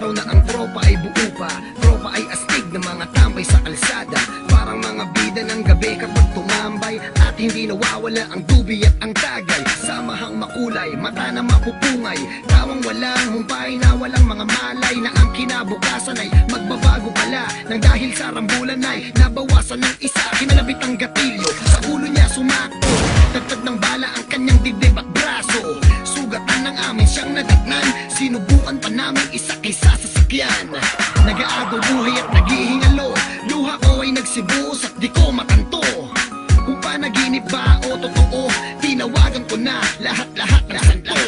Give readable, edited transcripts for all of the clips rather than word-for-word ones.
araw na ang tropa ay buo pa. Tropa ay astig na mga tambay sa kalsada, parang mga bida ng gabi kapag tumambay. At hindi nawawala ang dubi at ang tagay, samahang makulay, mata na mapupungay, tawang walang humpay na walang mga malay, na ang kinabukasan ay magbabago pala, nang dahil sa rambulan ay nabawasan ng isa. Kinalabit ang gatilyo, sa ulo niya sumakto, dagdag ng bala ang kanyang dibdib at braso. Sugatan ng amin siyang nadatnan, sinubukan pa namin isa-isa sa sakyan. Nag-aagaw buhay at naghihingalo, luha ko ay nagsibuos at di ko makanto. Kung panaginip ba o totoo, tinawagan ko na lahat-lahat ng santo.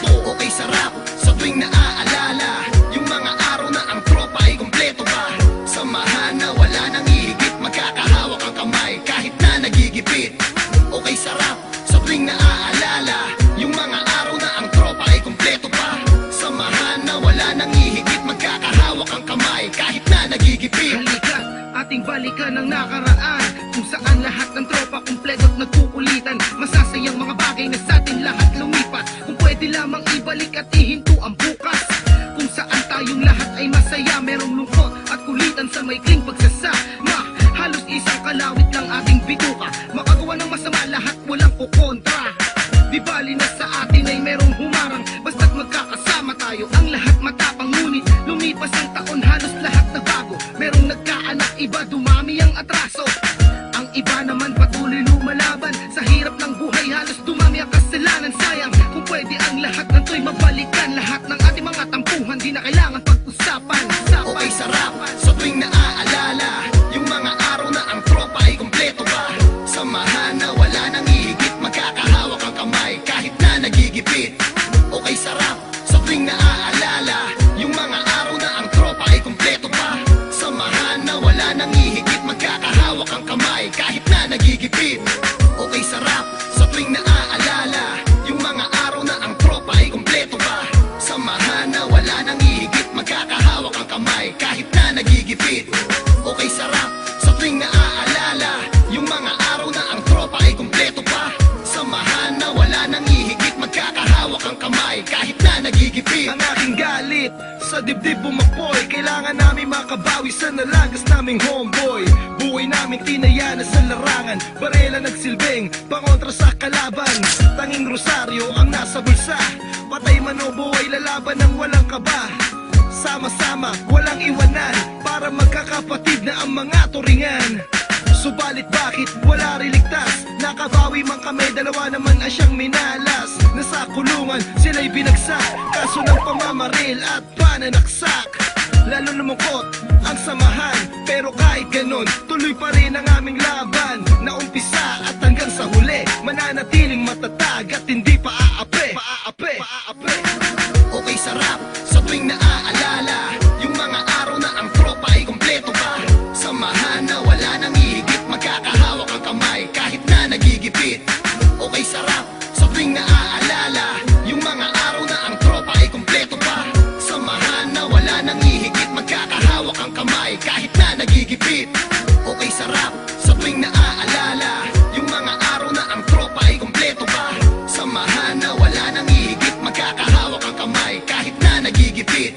Okay, sarap sa tuwing naaalala yung mga araw na ang tropa ay kumpleto pa. Samahan na wala nang ihigit, magkakahawak ang kamay kahit na nagigipit. Okay, sarap sa tuwing naaalala yung mga araw na ang tropa ay kumpleto pa. Samahan na wala nang ihigit, magkakahawak ang kamay kahit na nagigipit. Halika, ating balikan ang nakaraan, kung saan lahat ng tropa kumpleto at nagkukulitan. Masasayang mga bagay na sa atin lahat lumipas, kung pwede lamang ibalik at ihinto ang bukas. Kung saan tayong lahat ay masaya, merong lungkot at kulitan sa maikling pagsasama. Halos isang kalawit lang ating bituka, makagawa ng masama lahat walang kukontra. Di bali na sa atin ay merong humarang, basta't magkakasama tayo ang lahat matapang. Ngunit lumipas ang taon, halos lahat nagbago, merong nagkaanak, iba dumami ang atraso. Ang iba naman patuloy lumalaban, sa hirap ng buhay halos dumami ang kasalanan. Sayang kung pwede ang lahat ng to'y mabalikan, lahat ng ating mga tampuhan di na kailangan pag-usapan. Okay, sarap sa tuwing naaalala yung mga araw na ang tropa ay kumpleto pa. Samahan na wala nang ihigit, magkakahawak ang kamay kahit na nagigipit. Okay, sarap sa tuwing naaalala yung mga araw na ang tropa ay kumpleto pa. Samahan na wala nang ihigit, magkakahawak ang kamay kahit na nagigipit. Okay, sarap sa tuwing naaalala yung mga araw na ang tropa ay kumpleto pa. Samahan na wala nang ihigit, magkakahawak ang kamay kahit na nagigipit. Okay, sarap sa tuwing naaalala yung mga araw na ang tropa ay kumpleto pa. Samahan na wala nang ihigit, magkakahawak ang kamay kahit na nagigipit. Ang aking galit sa dibdib bumapoy, kailangan namin makabawi sa nalagas naming homeboy. Buhay namin tinaya na sa larangan, barela nagsilbing pangontra sa kalaban. Tanging rosaryo ang nasa bulsa, patay man o buhay lalaban ng walang kaba. Sama-sama, walang iwanan, para magkakapatid na ang mga turingan. Subalit bakit wala rin ligtas? Nakabawi man kami, dalawa naman ang siyang minalas. Nasa kulungan, sila'y binagsak, kaso ng pamamaril at pananaksak. Lalo lumungkot ang samahan, pero kahit ganon, tuloy pa rin ang aming laban. Naumpisa at hanggang sa huli, mananatiling matatag at hindi pa aape. Okay, sarap sa tuwing naaalala yung mga araw na ang tropa ay kumpleto pa. Samahan na wala nang ihigit, magkakahawak ang kamay kahit na nagigipit. Okay, sarap sa tuwing naaalala yung mga araw na ang tropa ay kumpleto pa. Samahan na wala nang ihigit, magkakahawak ang kamay kahit na nagigipit. Okay, sarap sa tuwing naaalala yung mga araw na ang tropa ay kumpleto pa. Samahan na wala nang ihigit, magkakahawak ang kamay kahit na nagigipit.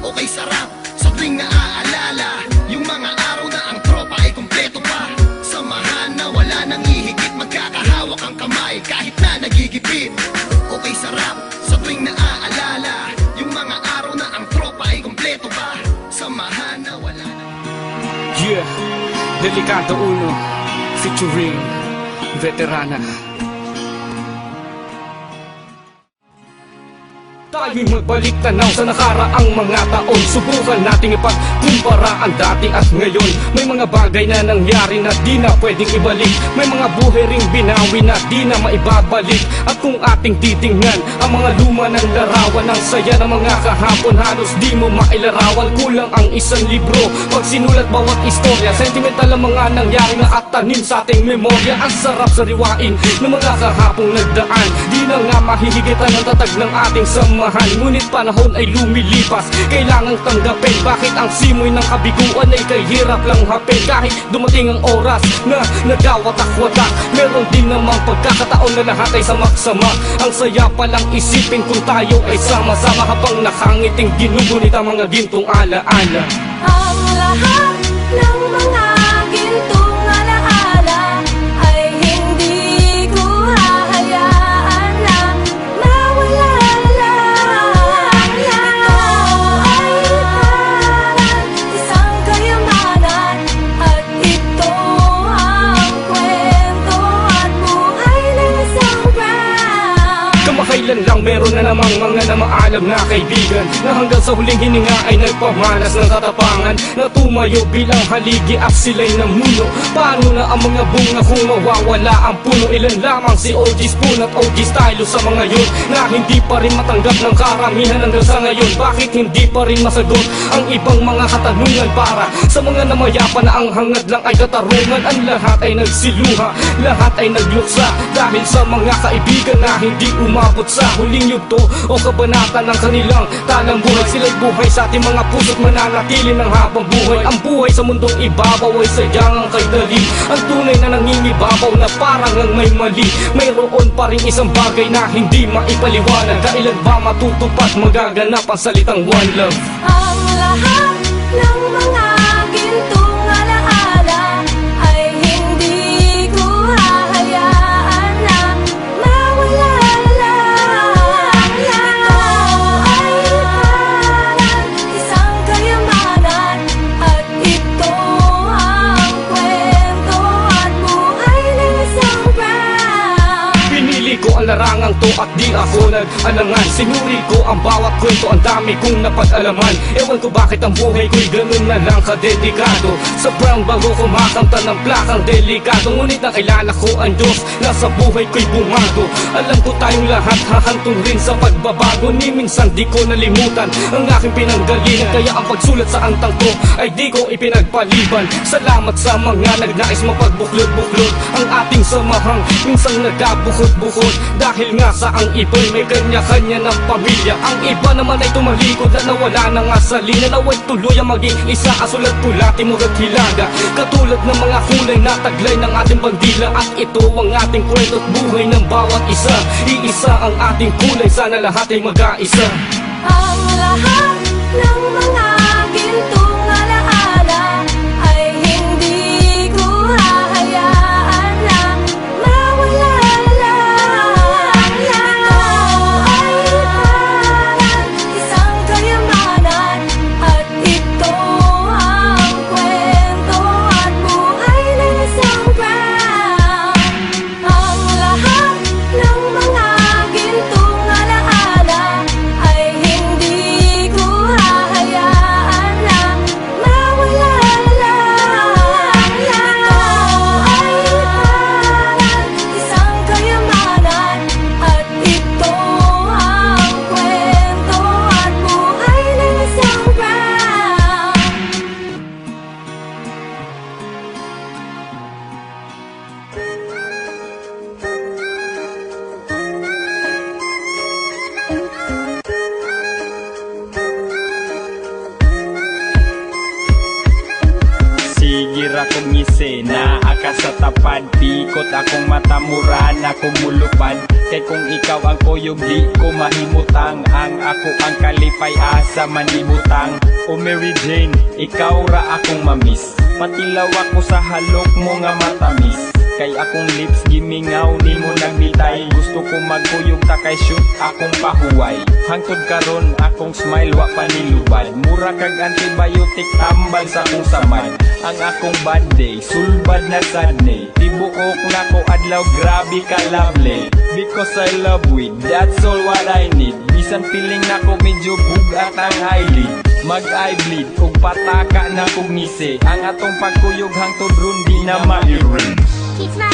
Okay, sarap sa tuwing naaalala yung mga araw na ang tropa ay kumpleto pa. Samahan na wala nang ihigit, magkakahawak ang kamay kahit na nagigipit. Okay, sarap sa tuwing naaalala yung mga araw na ang tropa ay kumpleto pa. Samahan na wala nang... Yeah, Delikado Uno featuring Veterana. Tayo'y magbalik tanaw sa nakaraang mga taon, subukan nating ipagkumpara ang dati at ngayon. May mga bagay na nangyari na di na pwedeng ibalik, may mga buhay ring binawi na di na maibabalik. At kung ating titingnan ang mga luma ng larawan, ang saya ng mga kahapon halos di mo mailarawan. Kulang ang isang libro pag sinulat bawat istorya, sentimental ang mga nangyari na at tanim sa ating memorya. Ang sarap sariwain ng mga kahapong nagdaan, di na nga mahihigitan ang tatag ng ating samahan. kasiyahan. Ngunit panahon ay lumilipas, kailangang tanggapin bakit ang simoy ng kabiguan ay kahirap lang hapin. Kahit dumating ang oras na nagawatak-watak, meron din namang pagkakataon na lahat ay samak-samak. Ang saya palang isipin kung tayo ay sama-sama, habang nakangiting ginugunit ang mga gintong alaala. Ang lahat ng mga gintong alaala ay hindi ko hahayaan na mawala lang. Ito ay parang isang kayamanan, at ito ang kwento at buhay ng isang brown. Kamakailan lang meron na namang mga namaalam na kaibigan, na hanggang sa huling hininga ay nagpamalas ng katapangan, na tumayo bilang haligi at sila'y namuno. Paano na ang mga bunga kung mawawala ang puno? Ilan lamang si OG Spoon at OG Stylo sa mga yun, na hindi pa rin matanggap ng karamihan hanggang sa ngayon. Bakit hindi pa rin masagot ang ibang mga katanungan para sa mga namayapa na ang hangad lang ay katarungan? Ang lahat ay nagsiluha, lahat ay nagluksa dahil sa mga kaibigan na hindi umabot sa huling yugto o kabanata ng kanilang talang buhay. Sila'y buhay sa ating mga puso't mananatili ng habang buhay. Ang buhay sa mundong ibabaw ay sadyang ang kay dali, ang tunay na nangingibabaw na parang ang may mali. Mayroon pa rin isang bagay na hindi maipaliwanag, kailan ba matutupad magaganap ang salitang one love? Ang lahat ng mga gintong alaala ay hindi ko hahayaan na mawala lang. Ito ay parang isang kayamanan, at ito ang kwento at buhay ng isang brown. Pinili ko ang larangang to at di ako nag-alangan. Sinuri ko ang bawat kwento, ang dami kong napag-alaman. Ewan ko bakit ang buhay ko'y ganun na lang kadedikado. Sa brown bago kumakanta ng plakang delikado, ngunit nakilala ko ang Diyos na sa buhay ko'y bumago. Alam ko tayong lahat hahantong rin sa pagbabago, ni minsan di ko nalimutan ang aking pinanggalingan. Kaya ang pagsulat sa antang ko ay di ko ipinagpaliban. Salamat sa mga nagnais mapagbuklod-buklod ang ating samahang minsan nagkabukhod-bukhod. Dahil nga sa ang iba'y may kanya-kanya ng pamilya, ang iba naman ay tumalikod at nawala na nga sa linya. Naway tuloy ang maging isa, asulat pula, timur at hilaga, katulad ng mga kulay na taglay ng ating bandila. At ito ang ating kwento at buhay ng bawat isa. Iisa ang ating kulay, sana lahat ay mag-aisa. Ang lahat ng mga gintong alaala ay hindi ko hahayaan na mawala lang. Ito ay parang isang kayamanan, at ito ang kwento at buhay ng isang brown. Ang lahat ng mga gintong alaala ay hindi ko hahayaan na mawala lang. Ito ay parang isang kayamanan, at ito ang kwento at buhay ng isang brown. Sigir akong ngisi na aka sa tapad, pikot akong mata, mura na kumulupad. Kay kung ikaw ang kuyog di ko mahimutang, ang ako ang kalipay asa manibutang. O Mary Jane, ikaw ra akong mamis, patilaw ako sa halok mo nga matamis. Kay akong lips gimingaw nimo nagbitay, gusto ko magkuyog ta kay shoot akong pahuway. Hangtod karon akong smile wa panilubad, mura kag antibiotic tambal sa akong samad. Ang akong bad day, sulbad na sadney, tibuok na ko adlaw, grabe ka lovely. Because I love with, that's all what I need. Bisan feeling na ko medyo bugat ang eyelid, mag-eye bleed ug pataka na kong ngisi. Ang atong pagkuyog hangtod ron di na ma-erase. It's my